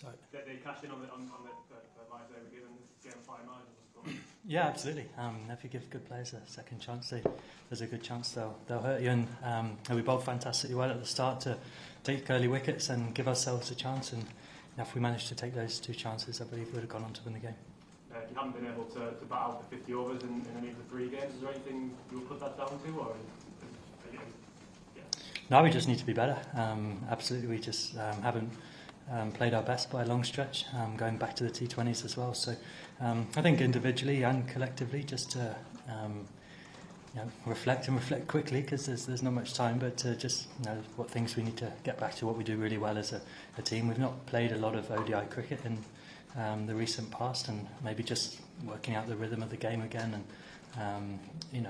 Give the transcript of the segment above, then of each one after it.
Sorry. They cashed in on the advice they were given, getting 5 margins, I suppose. Yeah, absolutely. If you give good players a second chance, there's a good chance they'll hurt you. And we bowled fantastically well at the start to take early wickets and give ourselves a chance. And if we managed to take those 2 chances, I believe we would have gone on to win the game. You haven't been able to bat out the 50 overs in any of the 3 games. Is there anything you would put that down to, or? No, we just need to be better. Absolutely, we just haven't played our best by a long stretch, going back to the T20s as well. So I think individually and collectively, just to reflect quickly, because there's not much time, but just what things we need to get back to what we do really well as a team. We've not played a lot of ODI cricket in the recent past, and maybe just working out the rhythm of the game again. And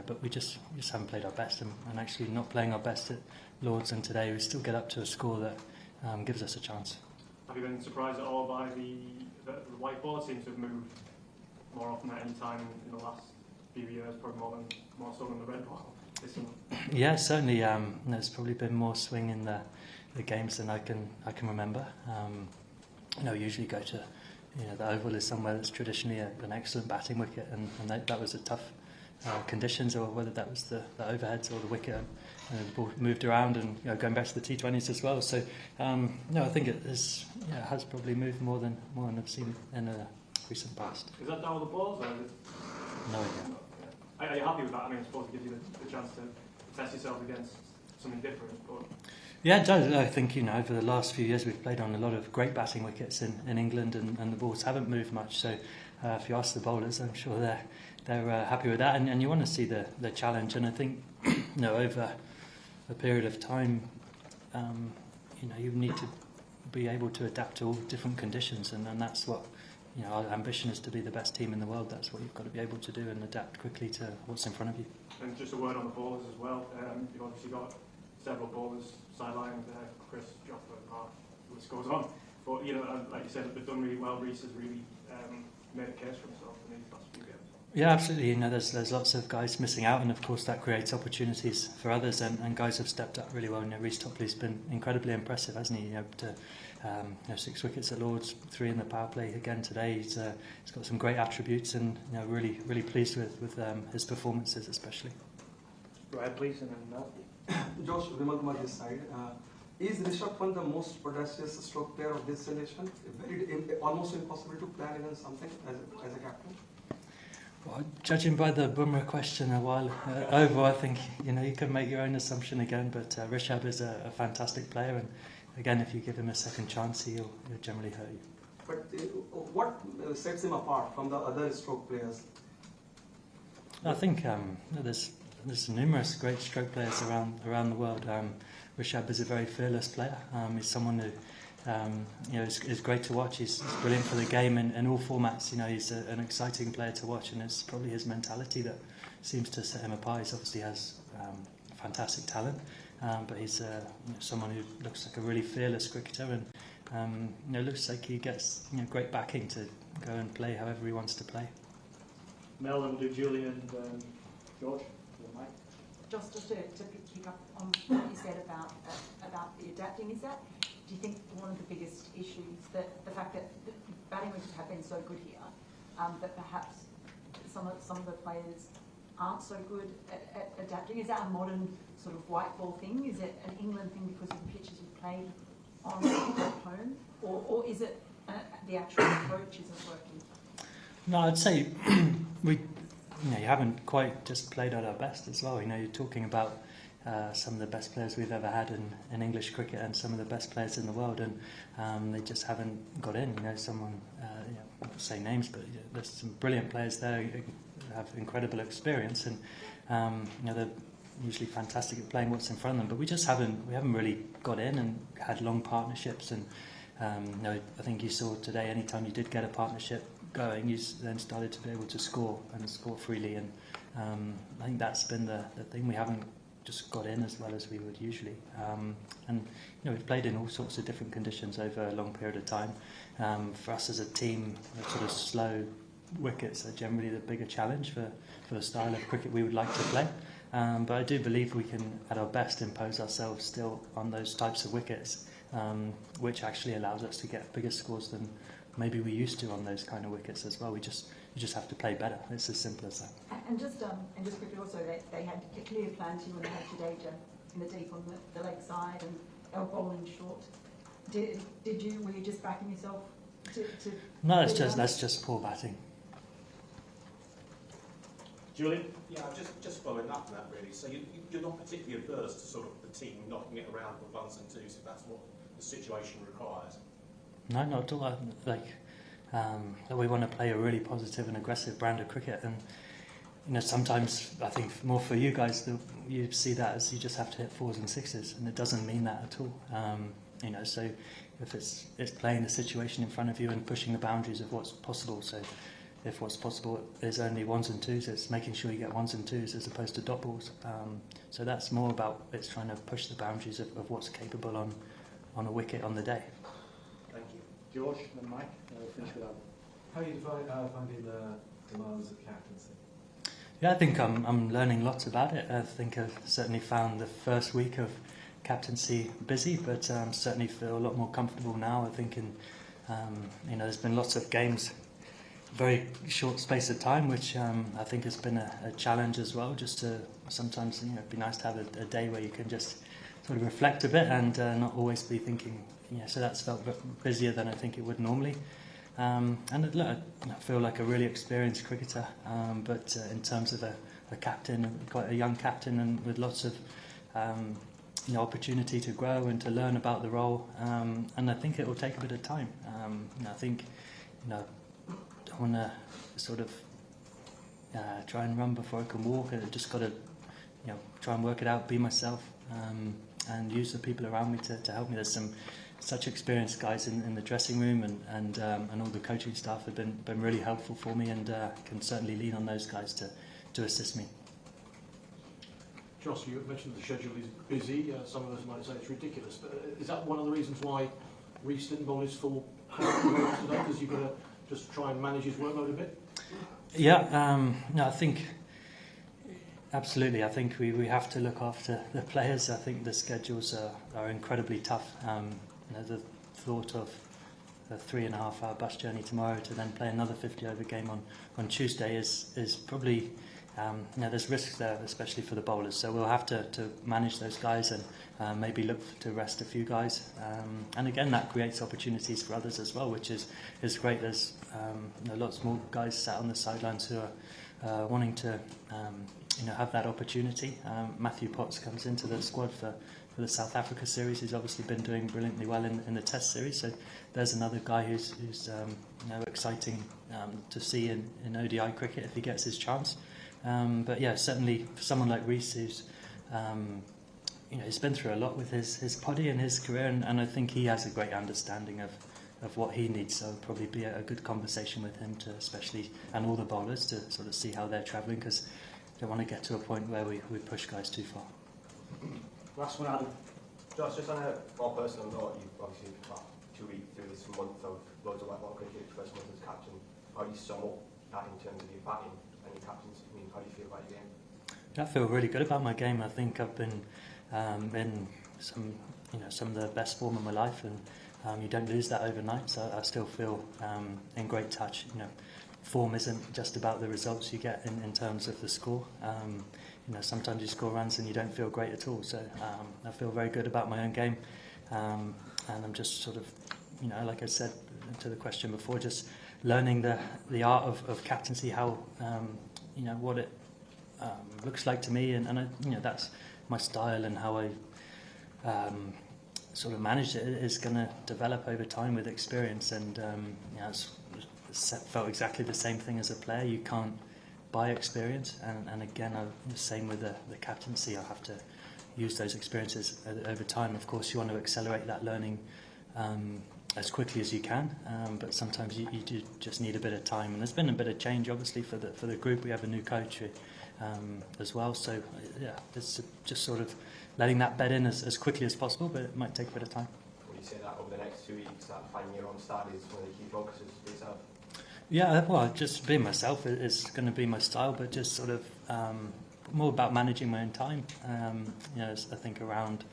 but we just haven't played our best, and actually not playing our best at Lords, and today we still get up to a score that gives us a chance. Have you been surprised at all by the white ball? It seems to have moved more often at any time in the last few years, probably more so than the red ball. Yeah, certainly. There's probably been more swing in the games than I can remember. Usually go to the oval is somewhere that's traditionally an excellent batting wicket, and that was a tough conditions, or whether that was the overheads or the wicket, and the ball moved around, and going back to the T20s as well. So I think it has probably moved more than I've seen in a recent past. Is that down with the balls, or is it? No idea. Are you happy with that? I mean, I suppose it gives you the chance to test yourself against something different. But yeah, it does. I think over the last few years we've played on a lot of great batting wickets in England, and the balls haven't moved much. So if you ask the bowlers, I'm sure they're happy with that, and you want to see the challenge. And I think over a period of time, you need to be able to adapt to all different conditions, and that's what our ambition is, to be the best team in the world. That's what you've got to be able to do, and adapt quickly to what's in front of you. And just a word on the bowlers as well. You've obviously got several bowlers sidelined. Chris, Jos Buttler, the list goes on. But like you said, they've done really well. Reece has really made a case for himself in these last few games. Yeah, absolutely. There's lots of guys missing out, and of course that creates opportunities for others. And guys have stepped up really well. Reece Topley's been incredibly impressive, hasn't he? 6 wickets at Lords, 3 in the power play again today. He's got some great attributes, and really pleased with his performances, especially. Go ahead, please, and then Josh, Vimal Kumar this side. Is Rishabh Pant the most prodigious stroke player of this generation? Almost impossible to plan even something as a captain. Well, judging by the Bumrah question a while over, I think you can make your own assumption again. But Rishabh is a fantastic player, and again, if you give him a second chance, he'll generally hurt you. But what sets him apart from the other stroke players? I think there's numerous great stroke players around the world. Rishabh is a very fearless player. He's someone who is great to watch. He's brilliant for the game in all formats. He's an exciting player to watch, and it's probably his mentality that seems to set him apart. He obviously has fantastic talent, but he's someone who looks like a really fearless cricketer, and looks like he gets great backing to go and play however he wants to play. Mel, and we'll do Julian and George. Just to pick up on what you said about the adapting, do you think one of the biggest issues that the fact that the batting wickets have been so good here, that perhaps some of the players aren't so good at adapting? Is that a modern sort of white ball thing? Is it an England thing because of the pitches you've played on at home, or is it the actual approach isn't working? No, I'd say you haven't quite just played at our best as well. You're talking about some of the best players we've ever had in English cricket, and some of the best players in the world, and they just haven't got in. Someone, I won't say names, but there's some brilliant players there who have incredible experience, and they're usually fantastic at playing what's in front of them. But we haven't really got in and had long partnerships. And I think you saw today, anytime you did get a partnership going, you then started to be able to score freely, and I think that's been the thing. We haven't just got in as well as we would usually, and we've played in all sorts of different conditions over a long period of time. For us as a team, the sort of slow wickets are generally the bigger challenge for the style of cricket we would like to play, but I do believe we can at our best impose ourselves still on those types of wickets, which actually allows us to get bigger scores than maybe we used to on those kind of wickets as well. You just have to play better. It's as simple as that. And just quickly also, they had a clear plan to you when they had Jadeja in the deep on the leg side and they were bowling short. Were you just backing yourself to No, that's just poor batting. Julian? Yeah, just following up on that really. So you're not particularly averse to sort of the team knocking it around with ones and twos if that's what the situation requires? No, not at all. We want to play a really positive and aggressive brand of cricket, and sometimes I think more for you guys, you see that as you just have to hit 4s and 6s, and it doesn't mean that at all. So if it's playing the situation in front of you and pushing the boundaries of what's possible. So if what's possible is only 1s and 2s, it's making sure you get 1s and 2s as opposed to dot balls. So that's more about it's trying to push the boundaries of what's capable on a wicket on the day. Thank you. George and then Mike. We'll finish with that. How are you finding the demands of captaincy? Yeah, I think I'm learning lots about it. I think I've certainly found the first week of captaincy busy, but certainly feel a lot more comfortable now. I think there's been lots of games, very short space of time, which I think has been a challenge as well. Just to sometimes it'd be nice to have a day where you can just sort of reflect a bit and not always be thinking. So that's felt busier than I think it would normally. And I feel like a really experienced cricketer, but in terms of a captain, quite a young captain, and with lots of opportunity to grow and to learn about the role. And I think it will take a bit of time. I think I want to sort of try and run before I can walk. I just got to try and work it out, be myself, and use the people around me to help me. There's such experienced guys in the dressing room, and all the coaching staff have been really helpful for me, and can certainly lean on those guys to assist me. Jos, you mentioned the schedule is busy. Some of us might say it's ridiculous, but is that one of the reasons why Reece didn't bowl his full power today? Because you've got to just try and manage his workload a bit? Yeah, I think absolutely. I think we have to look after the players. I think the schedules are incredibly tough. The thought of a 3.5-hour bus journey tomorrow to then play another 50-over game on Tuesday is probably there's risks there, especially for the bowlers. So we'll have to manage those guys and maybe look to rest a few guys. And again, that creates opportunities for others as well, which is great. There's lots more guys sat on the sidelines who are wanting to have that opportunity. Matthew Potts comes into the squad for the South Africa series. He's obviously been doing brilliantly well in the Test series. So there's another guy who's exciting to see in ODI cricket if he gets his chance. But yeah, certainly for someone like Reece, who's he's been through a lot with his poddy and his career, and I think he has a great understanding of what he needs. So it'll probably be a good conversation with him and all the bowlers to sort of see how they're travelling, because I don't want to get to a point where we push guys too far. Last one, Adam. Josh, just on a more personal note, you've obviously 2 weeks through this month of loads of white ball cricket, first month as captain. How do you sum up that in terms of your batting and your captaincy? How do you feel about your game? I feel really good about my game. I think I've been in some of the best form of my life, and you don't lose that overnight. So I still feel in great touch. Form isn't just about the results you get in terms of the score. Sometimes you score runs and you don't feel great at all. So I feel very good about my own game, and I'm just sort of, like I said to the question before, just learning the art of captaincy, how what it looks like to me, and that's my style, and how I sort of manage it is going to develop over time with experience. And it's felt exactly the same thing as a player. You can't buy experience, and again, the same with the captaincy. I have to use those experiences over time. Of course, you want to accelerate that learning as quickly as you can, but sometimes you do just need a bit of time. And there's been a bit of change, obviously, for the group. We have a new coach as well, so yeah, it's just sort of letting that bed in as quickly as possible, but it might take a bit of time. Would you say that over the next 2 weeks, that finding your own style is one of the key focuses for yourself? Yeah, well, just being myself is going to be my style, but just sort of more about managing my own time. I think around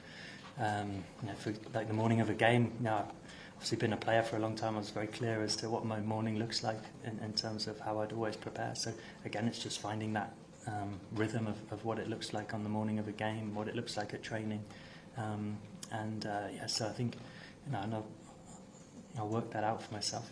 For like the morning of a game, I've obviously been a player for a long time. I was very clear as to what my morning looks like in terms of how I'd always prepare. So again, it's just finding that rhythm of what it looks like on the morning of a game, what it looks like at training, so I think I'll work that out for myself.